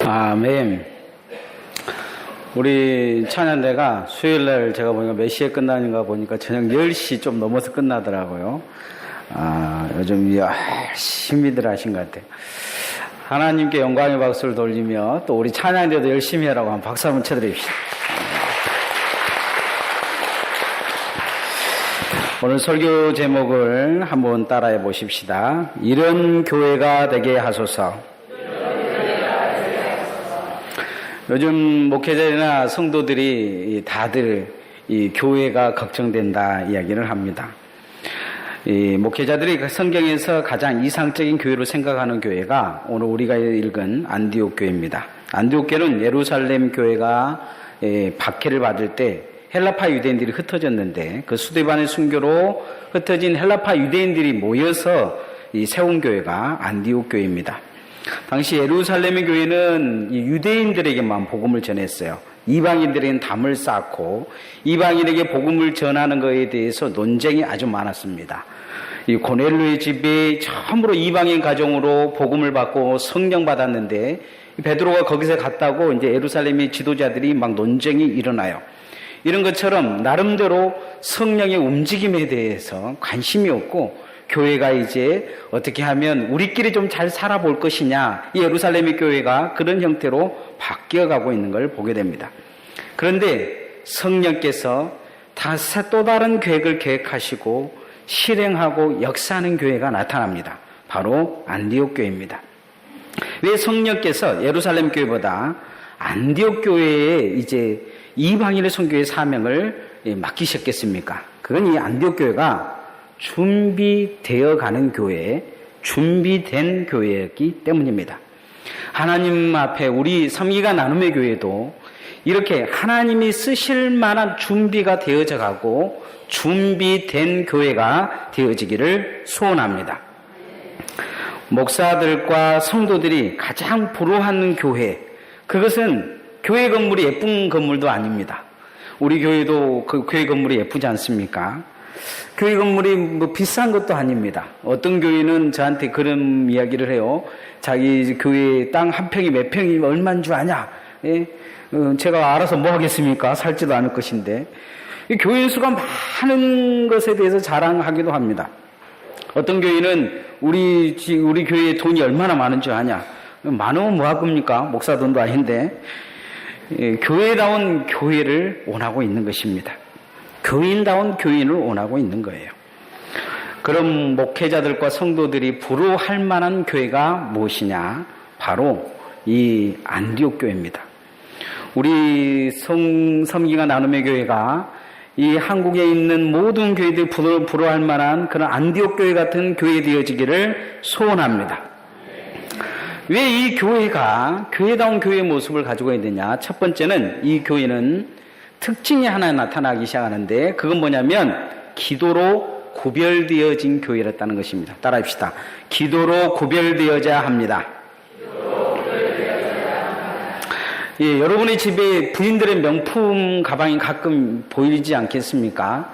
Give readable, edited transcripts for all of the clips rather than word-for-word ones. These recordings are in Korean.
아멘. 우리 찬양대가 수요일날 제가 보니까 몇 시에 끝나는가 보니까 저녁 10시 좀 넘어서 끝나더라고요. 요즘 열심히들 하신 것 같아요. 하나님께 영광의 박수를 돌리며 또 우리 찬양대도 열심히 하라고 한번 박수 한번 쳐드립시다. 오늘 설교 제목을 한번 따라해 보십시다. 이런 교회가 되게 하소서. 요즘 목회자들이나 성도들이 다들 이 교회가 걱정된다 이야기를 합니다. 이 목회자들이 성경에서 가장 이상적인 교회로 생각하는 교회가 오늘 우리가 읽은 안디옥 교회입니다. 안디옥 교회는 예루살렘 교회가 박해를 받을 때 헬라파 유대인들이 흩어졌는데 그 수데반의 순교로 흩어진 헬라파 유대인들이 모여서 세운 교회가 안디옥 교회입니다. 당시 예루살렘의 교회는 유대인들에게만 복음을 전했어요. 이방인들에게는 담을 쌓고 이방인에게 복음을 전하는 것에 대해서 논쟁이 아주 많았습니다. 이 고넬료의 집에 처음으로 이방인 가정으로 복음을 받고 성령 받았는데 베드로가 거기서 갔다고 이제 예루살렘의 지도자들이 막 논쟁이 일어나요. 이런 것처럼 나름대로 성령의 움직임에 대해서 관심이 없고 교회가 이제 어떻게 하면 우리끼리 좀 잘 살아볼 것이냐, 이 예루살렘의 교회가 그런 형태로 바뀌어가고 있는 걸 보게 됩니다. 그런데 성령께서 또 다른 계획을 계획하시고 실행하고 역사하는 교회가 나타납니다. 바로 안디옥 교회입니다. 왜 성령께서 예루살렘 교회보다 안디옥 교회에 이제 이방인의 선교의 사명을 맡기셨겠습니까? 그건 이 안디옥 교회가 준비되어 가는 교회, 준비된 교회였기 때문입니다. 하나님 앞에 우리 삼기가 나눔의 교회도 이렇게 하나님이 쓰실 만한 준비가 되어져 가고 준비된 교회가 되어지기를 소원합니다. 목사들과 성도들이 가장 부러워하는 교회, 그것은 교회 건물이 예쁜 건물도 아닙니다. 우리 교회도 그 교회 건물이 예쁘지 않습니까? 교회 건물이 뭐 비싼 것도 아닙니다. 어떤 교회는 저한테 그런 이야기를 해요. 자기 교회 땅 한 평이 몇 평이 얼마인 줄 아냐? 예? 제가 알아서 뭐 하겠습니까? 살지도 않을 것인데. 이 교인 수가 많은 것에 대해서 자랑하기도 합니다. 어떤 교회는 우리 교회에 돈이 얼마나 많은 줄 아냐? 많으면 뭐 할 겁니까? 목사 돈도 아닌데. 교회다운 교회를 원하고 있는 것입니다. 교인다운 교인을 원하고 있는 거예요. 그럼 목회자들과 성도들이 부러워할 만한 교회가 무엇이냐? 바로 이 안디옥 교회입니다. 우리 섬기가 나눔의 교회가 이 한국에 있는 모든 교회들이 부러워할 만한 그런 안디옥 교회 같은 교회 되어지기를 소원합니다. 왜 이 교회가 교회다운 교회의 모습을 가지고 있느냐? 첫 번째는 이 교회는 특징이 하나 나타나기 시작하는데 그건 뭐냐면 기도로 구별되어진 교회였다는 것입니다. 따라합시다. 기도로 구별되어져야 합니다. 예, 여러분의 집에 부인들의 명품 가방이 가끔 보이지 않겠습니까?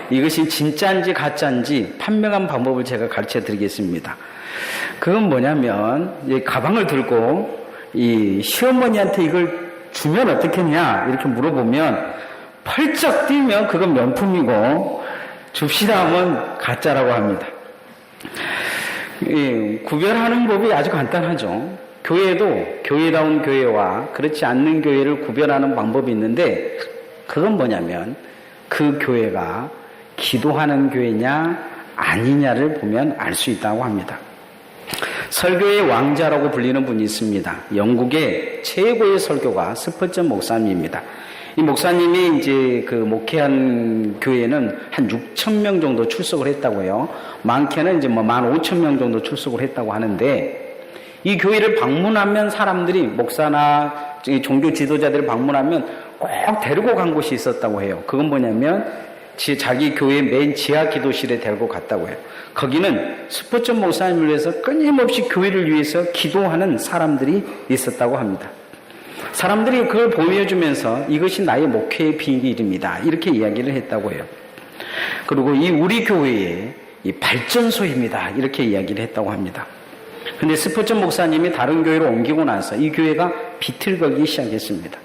이것이 진짜인지 가짜인지 판명한 방법을 제가 가르쳐 드리겠습니다. 그건 뭐냐면 이 가방을 들고 이 시어머니한테 이걸 주면 어떻겠냐 이렇게 물어보면 펄쩍 뛰면 그건 명품이고 줍시다 하면 가짜라고 합니다. 구별하는 법이 아주 간단하죠. 교회도 교회다운 교회와 그렇지 않는 교회를 구별하는 방법이 있는데 그건 뭐냐면 그 교회가 기도하는 교회냐 아니냐를 보면 알 수 있다고 합니다. 설교의 왕자라고 불리는 분이 있습니다. 영국의 최고의 설교가 스퍼전 목사님입니다. 이 목사님이 이제 그 목회한 교회는 한 6,000명 정도 출석을 했다고 해요. 많게는 이제 뭐 15,000명 정도 출석을 했다고 하는데 이 교회를 방문하면 사람들이 목사나 종교 지도자들을 방문하면 꼭 데리고 간 곳이 있었다고 해요. 그건 뭐냐면 자기 교회 맨 지하 기도실에 데리고 갔다고 해요. 거기는 스퍼전 목사님을 위해서 끊임없이 교회를 위해서 기도하는 사람들이 있었다고 합니다. 사람들이 그걸 보여주면서 이것이 나의 목회의 비밀입니다. 이렇게 이야기를 했다고 해요. 그리고 이 우리 교회의 이 발전소입니다. 이렇게 이야기를 했다고 합니다. 근데 스포츠 목사님이 다른 교회로 옮기고 나서 이 교회가 비틀거리기 시작했습니다.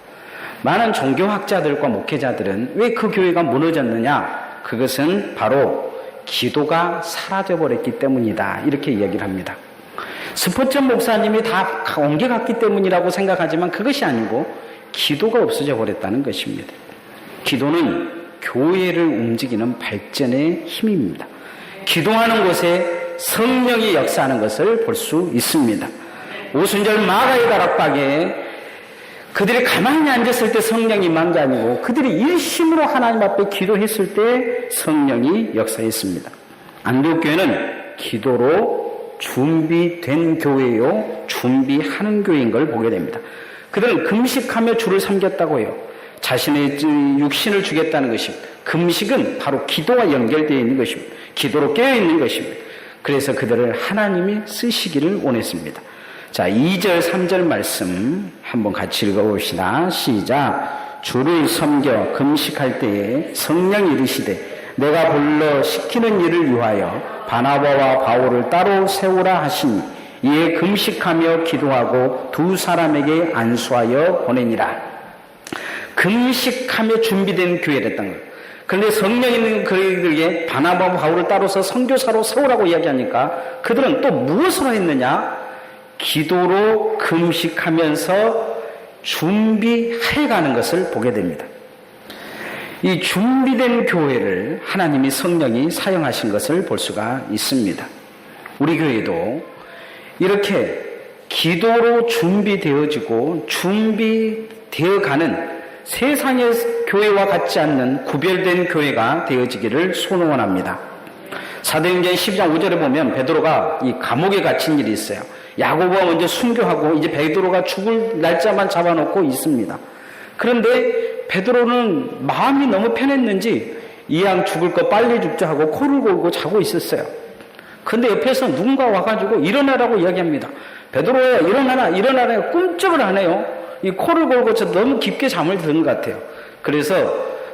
많은 종교학자들과 목회자들은 왜 그 교회가 무너졌느냐? 그것은 바로 기도가 사라져버렸기 때문이다. 이렇게 이야기를 합니다. 스포츠 목사님이 다 옮겨갔기 때문이라고 생각하지만 그것이 아니고 기도가 없어져 버렸다는 것입니다. 기도는 교회를 움직이는 발전의 힘입니다. 기도하는 곳에 성령이 역사하는 것을 볼 수 있습니다. 오순절 마가의 다락방에 그들이 가만히 앉았을 때 성령이 임한 게 아니고 그들이 일심으로 하나님 앞에 기도했을 때 성령이 역사했습니다. 안디옥교회는 기도로 준비된 교회요, 준비하는 교회인 걸 보게 됩니다. 그들은 금식하며 주를 섬겼다고 해요. 자신의 육신을 주겠다는 것입니다. 금식은 바로 기도와 연결되어 있는 것입니다. 기도로 깨어있는 것입니다. 그래서 그들을 하나님이 쓰시기를 원했습니다. 자, 2절, 3절 말씀 한번 같이 읽어봅시다. 시작. 주를 섬겨 금식할 때에 성령이 이르시되 내가 불러 시키는 일을 위하여 바나바와 바울을 따로 세우라 하시니 이에 금식하며 기도하고 두 사람에게 안수하여 보내니라. 금식하며 준비된 교회랬던 거예요. 그런데 성령 있는 그들에게 바나바와 바울을 따로서 선교사로 세우라고 이야기하니까 그들은 또 무엇으로 했느냐? 기도로 금식하면서 준비해가는 것을 보게 됩니다. 이 준비된 교회를 하나님이 성령이 사용하신 것을 볼 수가 있습니다. 우리 교회도 이렇게 기도로 준비되어지고 준비되어가는 세상의 교회와 같지 않는 구별된 교회가 되어지기를 소원합니다. 사도행전 12장 5절에 보면 베드로가 이 감옥에 갇힌 일이 있어요. 야고보가 먼저 순교하고 이제 베드로가 죽을 날짜만 잡아놓고 있습니다. 그런데 베드로는 마음이 너무 편했는지 이왕 죽을 거 빨리 죽자 하고 코를 골고 자고 있었어요. 그런데 옆에서 누군가 와가지고 일어나라고 이야기합니다. 베드로야 일어나라 일어나라. 꿈쩍을 안 해요. 이 코를 골고 너무 깊게 잠을 드는 것 같아요. 그래서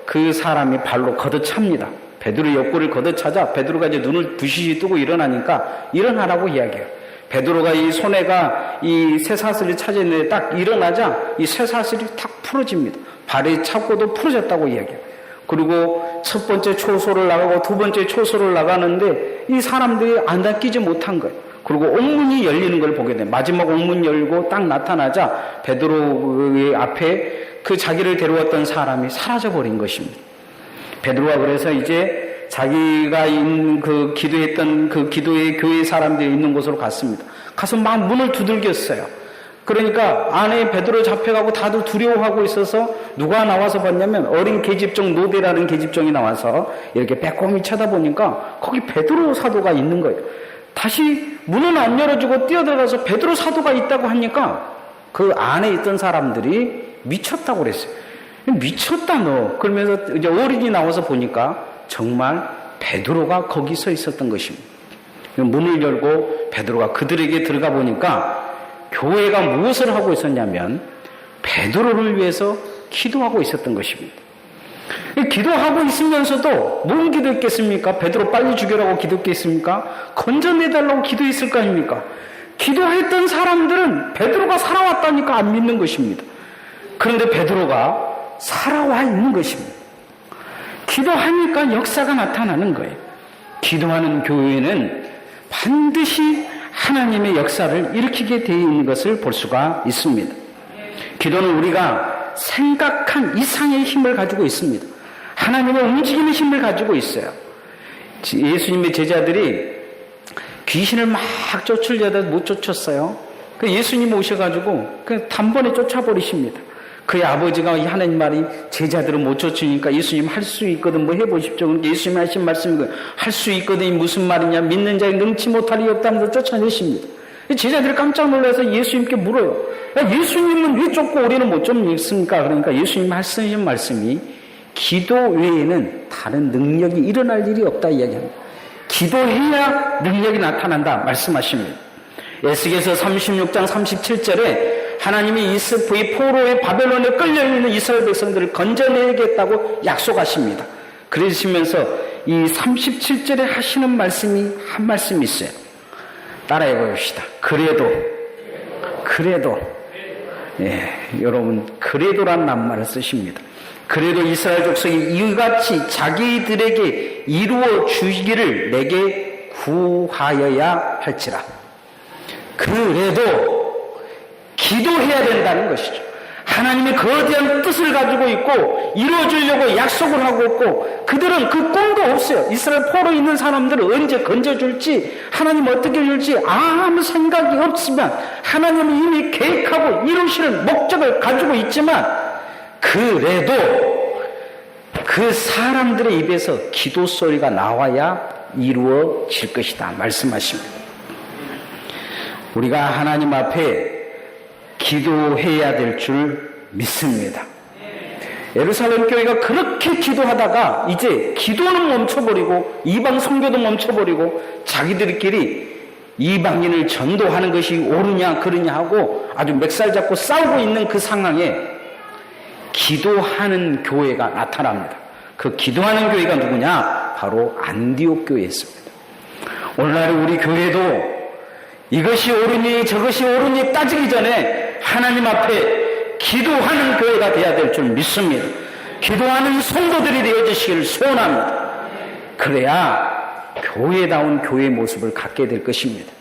그 사람이 발로 걷어찹니다. 베드로 옆구리를 걷어차자 베드로가 이제 눈을 부시시 뜨고 일어나니까 일어나라고 이야기해요. 베드로가 이 손에가 이 쇠사슬이 차져 있는데 딱 일어나자 이 쇠사슬이 탁 풀어집니다. 발이 차고도 풀어졌다고 이야기해요. 그리고 첫 번째 초소를 나가고 두 번째 초소를 나가는데 이 사람들이 안 닦이지 못한 거예요. 그리고 옥문이 열리는 걸 보게 돼요. 마지막 옥문 열고 딱 나타나자 베드로의 앞에 그 자기를 데려왔던 사람이 사라져버린 것입니다. 베드로가 그래서 이제 자기가 그 기도했던 그 기도의 교회 사람들이 있는 곳으로 갔습니다. 가서 막 문을 두들겼어요. 그러니까 안에 베드로 잡혀가고 다들 두려워하고 있어서 누가 나와서 봤냐면 어린 계집종 노대라는 계집종이 나와서 이렇게 빼꼼히 쳐다보니까 거기 베드로 사도가 있는 거예요. 다시 문은 안 열어주고 뛰어들어가서 베드로 사도가 있다고 하니까 그 안에 있던 사람들이 미쳤다고 그랬어요. 미쳤다 너. 그러면서 이제 어린이 나와서 보니까 정말 베드로가 거기 서 있었던 것입니다. 문을 열고 베드로가 그들에게 들어가 보니까 교회가 무엇을 하고 있었냐면 베드로를 위해서 기도하고 있었던 것입니다. 기도하고 있으면서도 뭔 기도했겠습니까? 베드로 빨리 죽여라고 기도했겠습니까? 건져내달라고 기도했을 거 아닙니까? 기도했던 사람들은 베드로가 살아왔다니까 안 믿는 것입니다. 그런데 베드로가 살아와 있는 것입니다. 기도하니까 역사가 나타나는 거예요. 기도하는 교회는 반드시 하나님의 역사를 일으키게 되어 있는 것을 볼 수가 있습니다. 기도는 우리가 생각한 이상의 힘을 가지고 있습니다. 하나님의 움직이는 힘을 가지고 있어요. 예수님의 제자들이 귀신을 막 쫓으려다 못 쫓았어요. 예수님 오셔가지고 단번에 쫓아버리십니다. 그의 아버지가 하나님 말이 제자들은 못 쫓으니까 예수님 할 수 있거든 뭐 해보십시오. 그러니까 예수님 하신 말씀이 할 수 있거든이 무슨 말이냐, 믿는 자에 능치 못할 리 없다면서 쫓아내십니다. 제자들이 깜짝 놀라서 예수님께 물어요. 예수님은 왜 쫓고 우리는 못 쫓습니까? 그러니까 예수님 하신 말씀이 기도 외에는 다른 능력이 일어날 일이 없다 이야기합니다. 기도해야 능력이 나타난다 말씀하십니다. 에스겔서 36장 37절에 하나님이 포로의 바벨론에 끌려있는 이스라엘 백성들을 건져내겠다고 약속하십니다. 그러시면서 이 37절에 하시는 말씀이 한 말씀이 있어요. 따라해 봅시다. 그래도 예, 여러분 그래도란 낱말을 쓰십니다. 그래도 이스라엘 족속이 이같이 자기들에게 이루어 주기를 내게 구하여야 할지라. 그래도 기도해야 된다는 것이죠. 하나님의 거대한 뜻을 가지고 있고 이루어주려고 약속을 하고 있고 그들은 그 꿈도 없어요. 이스라엘 포로 있는 사람들을 언제 건져줄지 하나님 어떻게 해줄지 아무 생각이 없으면 하나님은 이미 계획하고 이루시는 목적을 가지고 있지만 그래도 그 사람들의 입에서 기도 소리가 나와야 이루어질 것이다 말씀하십니다. 우리가 하나님 앞에 기도해야 될 줄 믿습니다. 예루살렘 교회가 그렇게 기도하다가 이제 기도는 멈춰버리고 이방 선교도 멈춰버리고 자기들끼리 이방인을 전도하는 것이 옳으냐 그르냐 하고 아주 멱살 잡고 싸우고 있는 그 상황에 기도하는 교회가 나타납니다. 그 기도하는 교회가 누구냐? 바로 안디옥 교회였습니다. 오늘날 우리 교회도 이것이 옳으니 저것이 옳으니 따지기 전에 하나님 앞에 기도하는 교회가 되어야 될 줄 믿습니다. 기도하는 성도들이 되어주시기를 소원합니다. 그래야 교회다운 교회의 모습을 갖게 될 것입니다.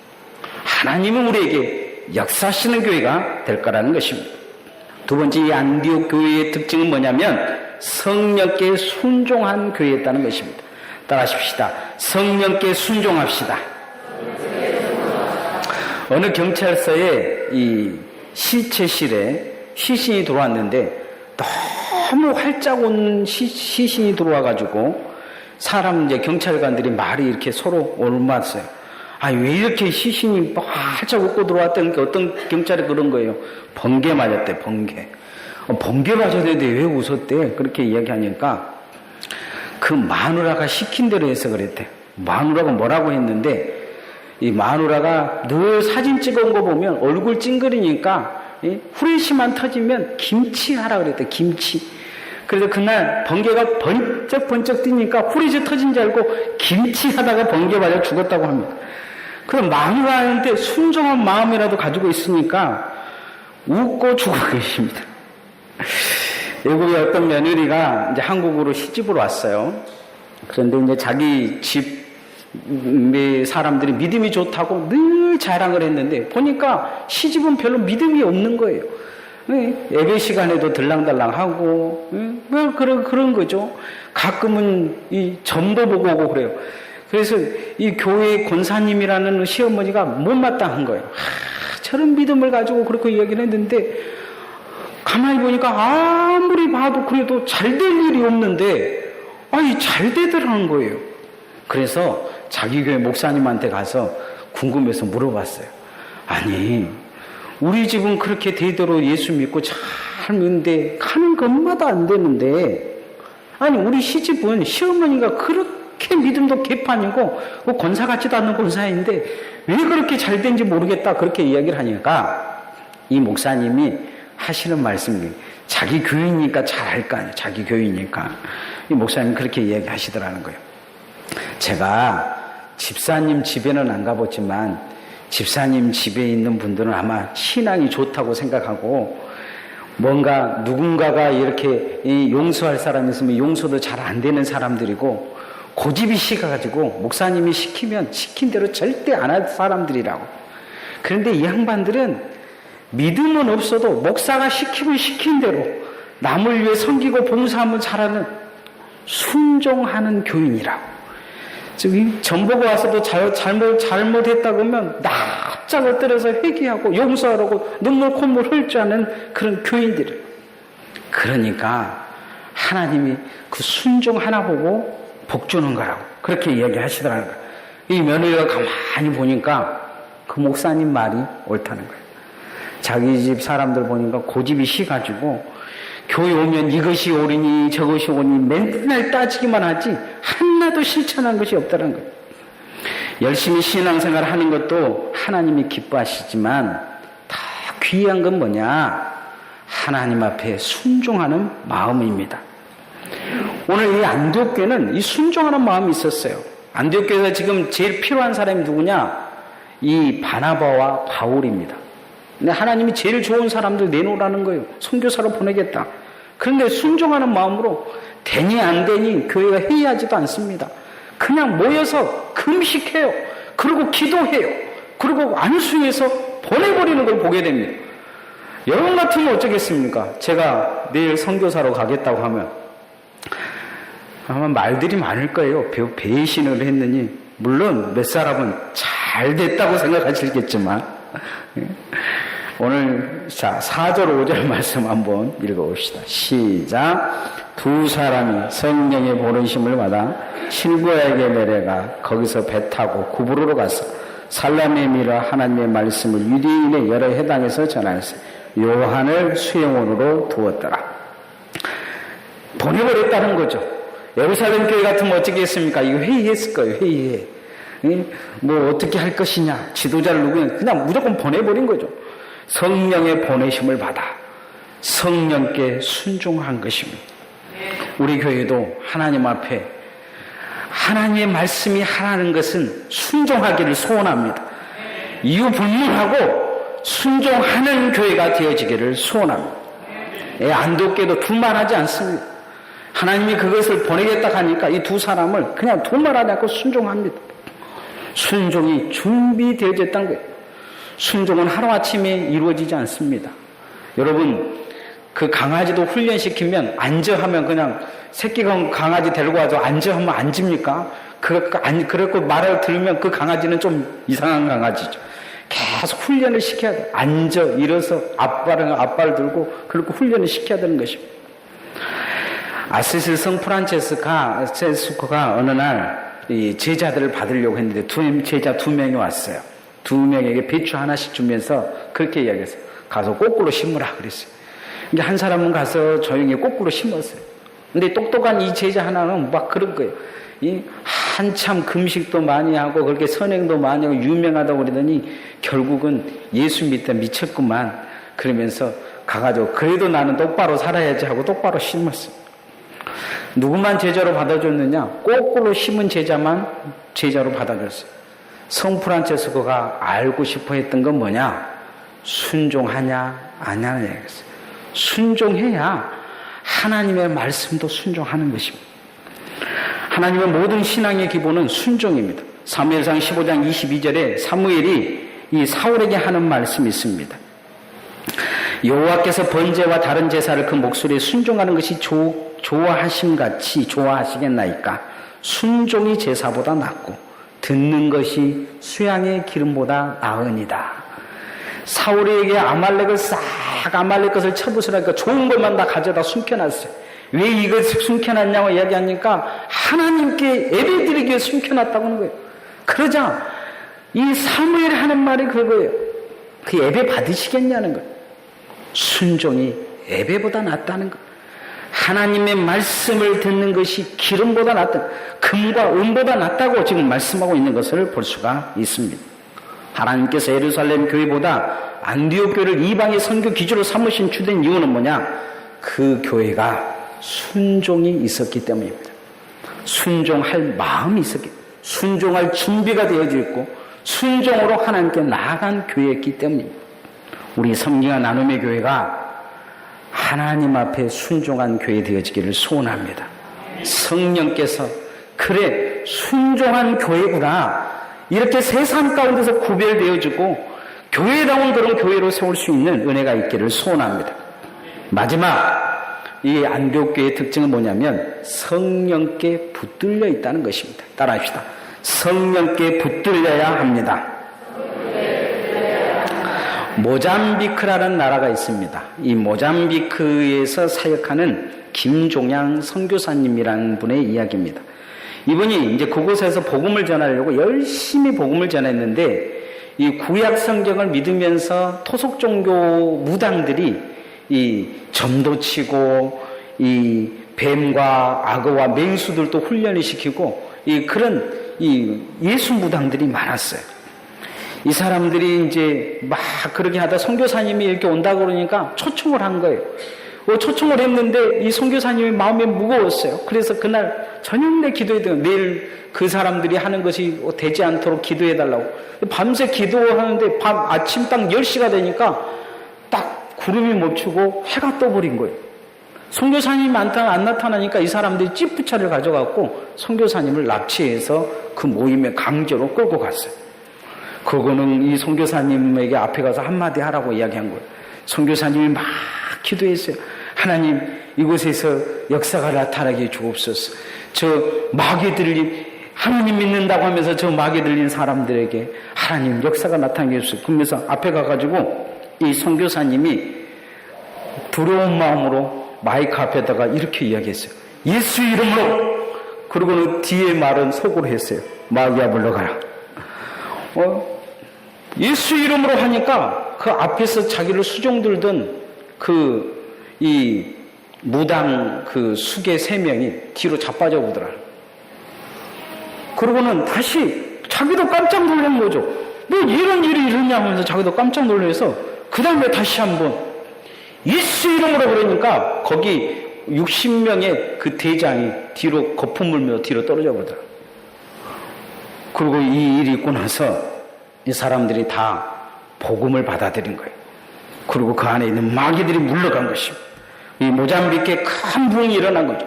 하나님은 우리에게 역사하시는 교회가 될 거라는 것입니다. 두 번째 이 안디옥 교회의 특징은 뭐냐면 성령께 순종한 교회였다는 것입니다. 따라하십시다. 성령께 순종합시다. 어느 경찰서에 이 시체실에 시신이 들어왔는데 너무 활짝 온 시신이 들어와가지고 사람 이제 경찰관들이 말이 이렇게 서로 옮았어요. 아, 왜 이렇게 시신이 활짝 웃고 들어왔다니까 어떤 경찰이 그런 거예요. 번개 맞았대, 번개. 번개 맞았는데 왜 웃었대? 그렇게 이야기하니까 그 마누라가 시킨 대로 해서 그랬대. 마누라가 뭐라고 했는데 이 마누라가 늘 사진 찍어온 거 보면 얼굴 찡그리니까 후레쉬만 터지면 김치 하라 그랬대. 김치. 그래서 그날 번개가 번쩍번쩍 뛰니까 후레쉬 터진 줄 알고 김치 하다가 번개 맞아 죽었다고 합니다. 그럼 마누라한테 순종한 마음이라도 가지고 있으니까 웃고 죽어 계십니다. 외국의 어떤 며느리가 이제 한국으로 시집으로 왔어요. 그런데 이제 자기 집 사람들이 믿음이 좋다고 늘 자랑을 했는데 보니까 시집은 별로 믿음이 없는 거예요. 예배 시간에도 들랑달랑하고 그런 거죠. 가끔은 이 점도 보고 오고 그래요. 그래서 이 교회 권사님이라는 시어머니가 못마땅한 거예요. 저런 믿음을 가지고 그렇게 이야기를 했는데 가만히 보니까 아무리 봐도 그래도 잘 될 일이 없는데 아니 잘 되더라는 거예요. 그래서 자기 교회 목사님한테 가서 궁금해서 물어봤어요. 아니 우리 집은 그렇게 대대로 예수 믿고 잘 믿는데 가는 것마다 안 되는데 아니 우리 시집은 시어머니가 그렇게 믿음도 개판이고 권사 같지도 않는 권사인데 왜 그렇게 잘 된지 모르겠다 그렇게 이야기를 하니까 이 목사님이 하시는 말씀이 자기 교회니까 잘 할 거 아니에요. 자기 교회니까 이 목사님이 그렇게 이야기하시더라는 거예요. 제가 집사님 집에는 안 가보지만 집사님 집에 있는 분들은 아마 신앙이 좋다고 생각하고 뭔가 누군가가 이렇게 용서할 사람이 있으면 용서도 잘 안 되는 사람들이고 고집이 식어가지고 목사님이 시키면 시킨 대로 절대 안 할 사람들이라고. 그런데 이 양반들은 믿음은 없어도 목사가 시키면 시킨 대로 남을 위해 섬기고 봉사하면 잘하는 순종하는 교인이라고. 즉, 전보고 와서도 잘못했다고 하면 납작 엎드려서 회개하고 용서하라고 눈물 콧물 흘 줄 아는 그런 교인들. 그러니까 하나님이 그 순종 하나 보고 복 주는 거라고 그렇게 이야기하시더라는 거예요. 이 며느리가 가만히 보니까 그 목사님 말이 옳다는 거예요. 자기 집 사람들 보니까 고집이 시가지고 교회 오면 이것이 옳으니 저것이 옳으니 맨날 따지기만 하지 하나도 실천한 것이 없다는 거예요. 열심히 신앙생활 하는 것도 하나님이 기뻐하시지만 더 귀한 건 뭐냐? 하나님 앞에 순종하는 마음입니다. 오늘 이 안디옥 교회는 이 순종하는 마음이 있었어요. 안디옥 교회가 지금 제일 필요한 사람이 누구냐? 이 바나바와 바울입니다. 근데 하나님이 제일 좋은 사람들 내놓으라는 거예요. 선교사로 보내겠다. 그런데 순종하는 마음으로 되니 안 되니 교회가 회의하지도 않습니다. 그냥 모여서 금식해요. 그리고 기도해요. 그리고 안수해서 보내버리는 걸 보게 됩니다. 여러분 같으면 어쩌겠습니까? 제가 내일 선교사로 가겠다고 하면 아마 말들이 많을 거예요. 배신을 했느니 물론 몇 사람은 잘 됐다고 생각하시겠지만 오늘 자 4절 5절 말씀 한번 읽어봅시다. 시작. 두 사람이 성령의 보내심을 받아 실보에게 내려가 거기서 배 타고 구브로로 가서 살라미미라 하나님의 말씀을 유대인의 여러 회당에서 전하였어요. 요한을 수용원으로 두었더라. 보내버렸다는 거죠. 예루살렘 교회 같으면 어쩌겠습니까? 이거 회의했을 거예요. 회의해. 뭐 어떻게 할 것이냐. 지도자를 누구냐. 그냥 무조건 보내버린 거죠. 성령의 보내심을 받아 성령께 순종한 것입니다. 우리 교회도 하나님 앞에 하나님의 말씀이 하라는 것은 순종하기를 소원합니다. 이유 불문하고 순종하는 교회가 되어지기를 소원합니다. 안독교도 둘만하지 않습니다. 하나님이 그것을 보내겠다 하니까 이 두 사람을 그냥 둘만하지 않고 순종합니다. 순종이 준비되어졌다는 거예요. 순종은 하루아침에 이루어지지 않습니다. 여러분 그 강아지도 훈련시키면 앉아 하면 그냥 새끼 강아지 데리고 와서 앉아 하면 앉습니까? 그렇고 말을 들으면 그 강아지는 좀 이상한 강아지죠. 계속 훈련을 시켜야 돼. 앉아 일어서 앞발을 들고 그렇게 훈련을 시켜야 되는 것입니다. 아시스 성 프란체스코가 어느 날 이 제자들을 받으려고 했는데 제자 2명이 왔어요. 2명에게 배추 하나씩 주면서 그렇게 이야기했어요. 가서 거꾸로 심으라 그랬어요. 근데 한 사람은 가서 조용히 거꾸로 심었어요. 근데 똑똑한 이 제자 하나는 막 그런 거예요. 한참 금식도 많이 하고 그렇게 선행도 많이 하고 유명하다고 그러더니 결국은 예수 믿다 미쳤구만 그러면서 가가지고 그래도 나는 똑바로 살아야지 하고 똑바로 심었어요. 누구만 제자로 받아줬느냐? 거꾸로 심은 제자만 제자로 받아줬어요. 성 프란체스코가 알고 싶어 했던 건 뭐냐? 순종하냐 안 하냐 이랬어요. 순종해야 하나님의 말씀도 순종하는 것입니다. 하나님의 모든 신앙의 기본은 순종입니다. 사무엘상 15장 22절에 사무엘이 이 사울에게 하는 말씀이 있습니다. 여호와께서 번제와 다른 제사를 그 목소리에 순종하는 것이 좋아하심같이 좋아하시겠나이까. 순종이 제사보다 낫고 듣는 것이 수양의 기름보다 나으니라. 사울에게 아말렉을 아말렉 것을 쳐부수라니까 좋은 것만 다 가져다 숨겨놨어요. 왜 이걸 숨겨놨냐고 이야기하니까 하나님께 예배드리기 위해 숨겨놨다고 하는 거예요. 그러자 이 사무엘이 하는 말이 그거예요. 그 예배 받으시겠냐는 거예요. 순종이 예배보다 낫다는 거예요. 하나님의 말씀을 듣는 것이 기름보다 낫다. 금과 은보다 낫다고 지금 말씀하고 있는 것을 볼 수가 있습니다. 하나님께서 예루살렘 교회보다 안디옥 교회를 이방의 선교 기주로 삼으신 주된 이유는 뭐냐? 그 교회가 순종이 있었기 때문입니다. 순종할 마음이 있었기 때문에 순종할 준비가 되어져 있고 순종으로 하나님께 나아간 교회였기 때문입니다. 우리 성경과 나눔의 교회가 하나님 앞에 순종한 교회 되어지기를 소원합니다. 성령께서 그래 순종한 교회구나 이렇게 세상 가운데서 구별되어지고 교회다운 그런 교회로 세울 수 있는 은혜가 있기를 소원합니다. 마지막 이 안디옥교회의 특징은 뭐냐면 성령께 붙들려 있다는 것입니다. 따라합시다. 성령께 붙들려야 합니다. 모잠비크라는 나라가 있습니다. 이 모잠비크에서 사역하는 김종양 선교사님이라는 분의 이야기입니다. 이분이 이제 그곳에서 복음을 전하려고 열심히 복음을 전했는데 이 구약 성경을 믿으면서 토속 종교 무당들이 이 점도 치고 이 뱀과 악어와 맹수들도 훈련을 시키고 이 그런 이 예수 무당들이 많았어요. 이 사람들이 이제 막 그렇게 하다 선교사님이 이렇게 온다고 그러니까 초청을 한 거예요. 초청을 했는데 이 선교사님이 마음이 무거웠어요. 그래서 그날 저녁 내 기도해달라고, 내일 그 사람들이 하는 것이 되지 않도록 기도해달라고. 밤새 기도하는데 아침 딱 10시가 되니까 딱 구름이 멈추고 해가 떠버린 거예요. 선교사님이 안 나타나니까 이 사람들이 찌푸차를 가져갖고 선교사님을 납치해서 그 모임에 강제로 끌고 갔어요. 그거는 이 선교사님에게 앞에 가서 한마디 하라고 이야기한 거예요. 선교사님이 막 기도했어요. 하나님, 이곳에서 역사가 나타나게 주옵소서. 저 마귀 들린, 하나님 믿는다고 하면서 저 마귀 들린 사람들에게 하나님 역사가 나타나게 해주세요. 그러면서 앞에 가가지고 이 선교사님이 두려운 마음으로 마이크 앞에다가 이렇게 이야기했어요. 예수 이름으로. 그러고는 뒤에 말은 속으로 했어요. 마귀야 물러가라. 예수 이름으로 하니까 그 앞에서 자기를 수종들던 이 무당 그 수계 3명이 뒤로 자빠져 보더라. 그러고는 다시 자기도 깜짝 놀란 거죠. 뭐 이런 일이 일어냐 하면서 자기도 깜짝 놀라서 그 다음에 다시 한번 예수 이름으로 그러니까 거기 60명의 그 대장이 뒤로 거품 물며 뒤로 떨어져 버리더라. 그리고 이 일이 있고 나서 이 사람들이 다 복음을 받아들인 거예요. 그리고 그 안에 있는 마귀들이 물러간 것입니다. 이 모잠비크에 큰 부흥이 일어난 거죠.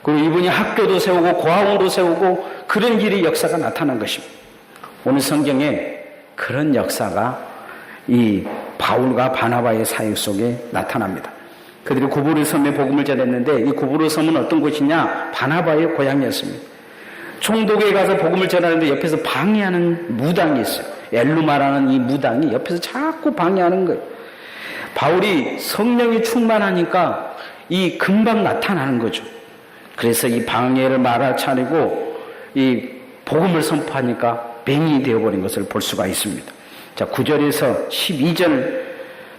그리고 이분이 학교도 세우고 고아원도 세우고 그런 일이 역사가 나타난 것입니다. 오늘 성경에 그런 역사가 이 바울과 바나바의 사역 속에 나타납니다. 그들이 구브로 섬에 복음을 전했는데 이 구브로 섬은 어떤 곳이냐? 바나바의 고향이었습니다. 총독에 가서 복음을 전하는데 옆에서 방해하는 무당이 있어요. 엘루마라는 이 무당이 옆에서 자꾸 방해하는 거예요. 바울이 성령이 충만하니까 이 금방 나타나는 거죠. 그래서 이 방해를 말아차리고 이 복음을 선포하니까 맹인이 되어버린 것을 볼 수가 있습니다. 자, 9절에서 12절,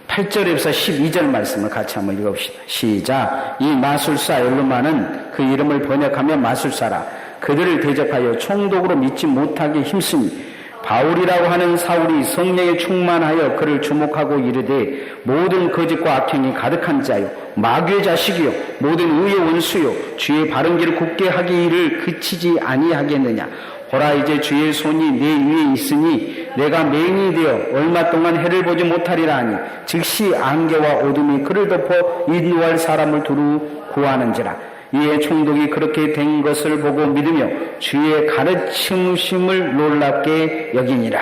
8절에서 12절 말씀을 같이 한번 읽어봅시다. 시작. 이 마술사 엘루마는 그 이름을 번역하며 마술사라. 그들을 대적하여 총독으로 믿지 못하게 힘쓰니 바울이라고 하는 사울이 성령에 충만하여 그를 주목하고 이르되 모든 거짓과 악행이 가득한 자요 마귀의 자식이요 모든 의의 원수요 주의 바른 길을 굳게 하기를 그치지 아니하겠느냐. 보라, 이제 주의 손이 내 위에 있으니 내가 맹인이 되어 얼마 동안 해를 보지 못하리라 하니 즉시 안개와 어둠이 그를 덮어 인도할 사람을 두루 구하는지라. 이에 총독이 그렇게 된 것을 보고 믿으며 주의 가르침심을 놀랍게 여기니라.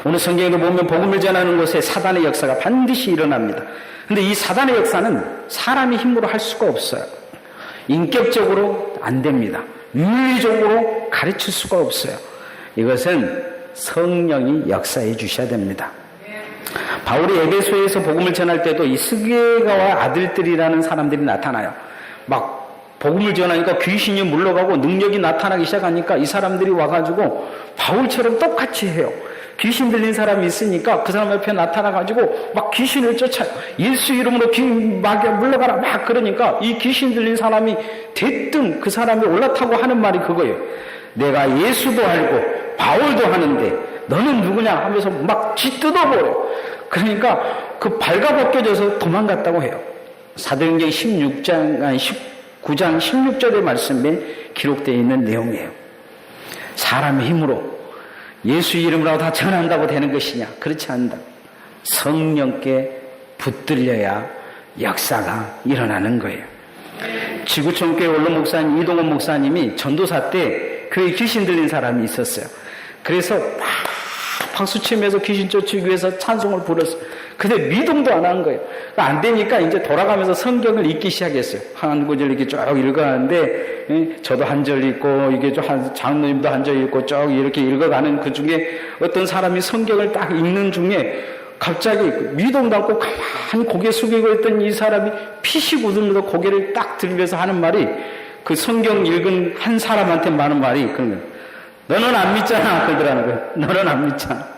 오늘 성경에도 보면 복음을 전하는 곳에 사단의 역사가 반드시 일어납니다. 그런데 이 사단의 역사는 사람이 힘으로 할 수가 없어요. 인격적으로 안 됩니다. 윤리적으로 가르칠 수가 없어요. 이것은 성령이 역사해 주셔야 됩니다. 바울이 에베소에서 복음을 전할 때도 이 스게가와 아들들이라는 사람들이 나타나요. 막 복음을 전하니까 귀신이 물러가고 능력이 나타나기 시작하니까 이 사람들이 와가지고 바울처럼 똑같이 해요. 귀신 들린 사람이 있으니까 그 사람 옆에 나타나가지고 막 귀신을 쫓아요. 예수 이름으로 마귀야 물러가라 막 그러니까 이 귀신 들린 사람이 대뜸 그 사람이 올라타고 하는 말이 그거예요. 내가 예수도 알고 바울도 하는데 너는 누구냐 하면서 막 짓뜯어버려. 그러니까 그 발가벗겨져서 도망갔다고 해요. 사도행전 19장 16절의 말씀에 기록되어 있는 내용이에요. 사람의 힘으로 예수 이름으로 다 전한다고 되는 것이냐? 그렇지 않다. 성령께 붙들려야 역사가 일어나는 거예요. 지구촌교회 원로 목사님 이동원 목사님이 전도사 때 그 귀신 들린 사람이 있었어요. 그래서 막 박수치면서 귀신 쫓기 위해서 찬송을 부렸어요. 근데 미동도 안 한 거예요. 안 되니까 이제 돌아가면서 성경을 읽기 시작했어요. 한 구절 이렇게 쭉 읽어가는데, 저도 한 절 읽고, 이게 장로님도 한 절 읽고, 쭉 이렇게 읽어가는 그 중에 어떤 사람이 성경을 딱 읽는 중에 갑자기 미동도 않고 가만히 고개 숙이고 있던 이 사람이 피식 웃으면서 고개를 딱 들면서 하는 말이 그 성경 읽은 한 사람한테 많은 말이 그런 거예요. 너는 안 믿잖아. 그러더라는 거예요. 너는 안 믿잖아.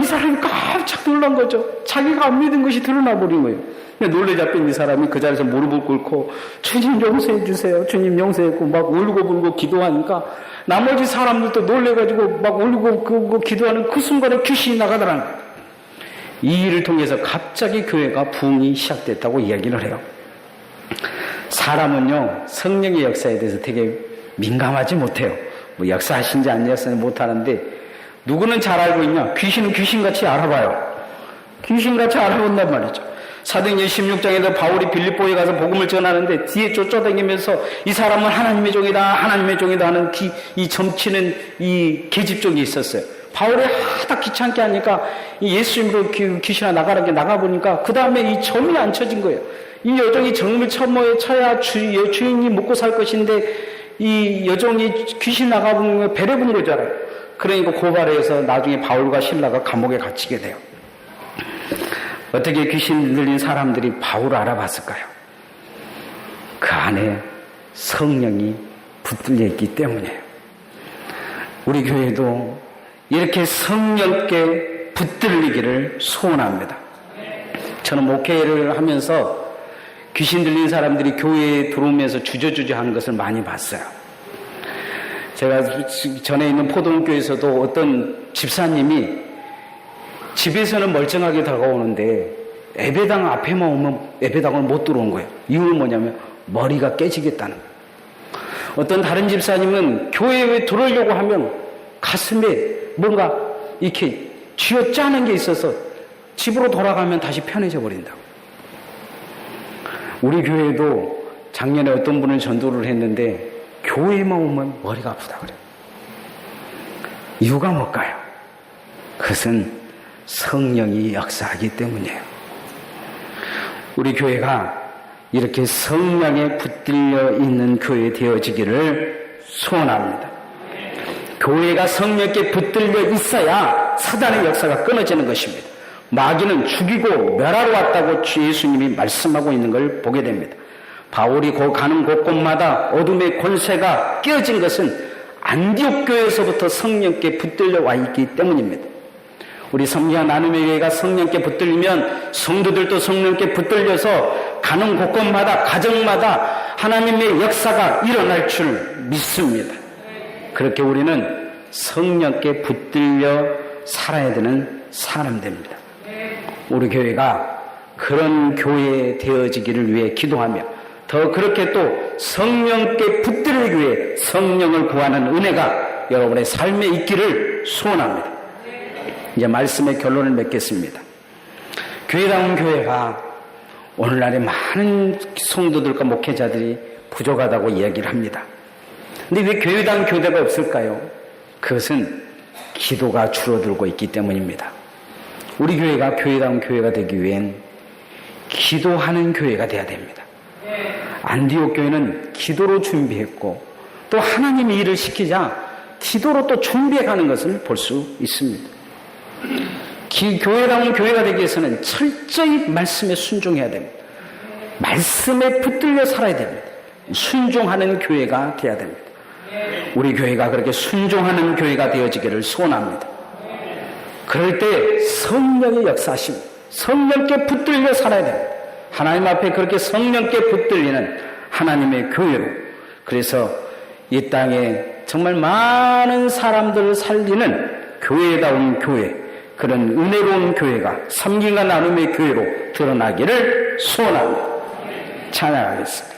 이 사람이 깜짝 놀란 거죠. 자기가 안 믿은 것이 드러나 버린 거예요. 놀래 잡힌 이 사람이 그 자리에서 무릎을 꿇고 주님 용서해 주세요. 주님 용서했고 막 울고 불고 기도하니까 나머지 사람들도 놀래가지고 막 울고 기도하는 그 순간에 귀신이 나가더라는 거예요. 이 일을 통해서 갑자기 교회가 부흥이 시작됐다고 이야기를 해요. 사람은요, 성령의 역사에 대해서 되게 민감하지 못해요. 뭐 역사하신지 안 역사하는지 못하는데, 누구는 잘 알고 있냐? 귀신은 귀신같이 알아봐요. 귀신같이 알아본단 말이죠. 사도행전 16장에서 바울이 빌립보에 가서 복음을 전하는데 뒤에 쫓아다니면서 이 사람은 하나님의 종이다, 하나님의 종이다 하는 이 점치는 이 계집종이 있었어요. 바울이 하다 귀찮게 하니까 이 예수님으로 귀신아 나가라게 나가보니까 그 다음에 이 점이 안 쳐진 거예요. 이 여종이 정을 쳐야 주인이 먹고 살 것인데 이 여종이 귀신 나가본 거 배려 본 거잖아요. 그러니까 고발해서 나중에 바울과 실라가 감옥에 갇히게 돼요. 어떻게 귀신 들린 사람들이 바울을 알아봤을까요? 그 안에 성령이 붙들려 있기 때문이에요. 우리 교회도 이렇게 성령께 붙들리기를 소원합니다. 저는 목회를 하면서 귀신 들린 사람들이 교회에 들어오면서 주저주저 하는 것을 많이 봤어요. 제가 전에 있는 포동교에서도 어떤 집사님이 집에서는 멀쩡하게 다가오는데 예배당 앞에만 오면 예배당을 못 들어온 거예요. 이유는 뭐냐면 머리가 깨지겠다는 거예요. 어떤 다른 집사님은 교회에 들어오려고 하면 가슴에 뭔가 이렇게 쥐어짜는 게 있어서 집으로 돌아가면 다시 편해져 버린다고. 우리 교회도 작년에 어떤 분을 전도를 했는데 교회만 오면 머리가 아프다 그래요. 이유가 뭘까요? 그것은 성령이 역사하기 때문이에요. 우리 교회가 이렇게 성령에 붙들려 있는 교회 되어지기를 소원합니다. 교회가 성령께 붙들려 있어야 사단의 역사가 끊어지는 것입니다. 마귀는 죽이고 멸하러 왔다고 주 예수님이 말씀하고 있는 걸 보게 됩니다. 바울이 가는 곳곳마다 어둠의 권세가 깨어진 것은 안디옥 교회에서부터 성령께 붙들려 와 있기 때문입니다. 우리 성령 나눔의 교회가 성령께 붙들리면 성도들도 성령께 붙들려서 가는 곳곳마다 가정마다 하나님의 역사가 일어날 줄 믿습니다. 그렇게 우리는 성령께 붙들려 살아야 되는 사람들입니다. 우리 교회가 그런 교회 되어지기를 위해 기도하며 더 그렇게 또 성령께 붙들리기 위해 성령을 구하는 은혜가 여러분의 삶에 있기를 소원합니다. 이제 말씀의 결론을 맺겠습니다. 교회다운 교회가 오늘날에 많은 성도들과 목회자들이 부족하다고 이야기를 합니다. 근데 왜 교회다운 교회가 없을까요? 그것은 기도가 줄어들고 있기 때문입니다. 우리 교회가 교회다운 교회가 되기 위hen 기도하는 교회가 돼야 됩니다. 안디옥 교회는 기도로 준비했고 또 하나님이 일을 시키자 기도로 또 준비해가는 것을 볼 수 있습니다. 교회다운 교회가 되기 위해서는 철저히 말씀에 순종해야 됩니다. 말씀에 붙들려 살아야 됩니다. 순종하는 교회가 되어야 됩니다. 우리 교회가 그렇게 순종하는 교회가 되어지기를 소원합니다. 그럴 때 성령의 역사하십니다. 성령께 붙들려 살아야 됩니다. 하나님 앞에 그렇게 성령께 붙들리는 하나님의 교회로, 그래서 이 땅에 정말 많은 사람들을 살리는 교회다운 교회, 그런 은혜로운 교회가 섬김과 나눔의 교회로 드러나기를 소원합니다. 찬양하겠습니다.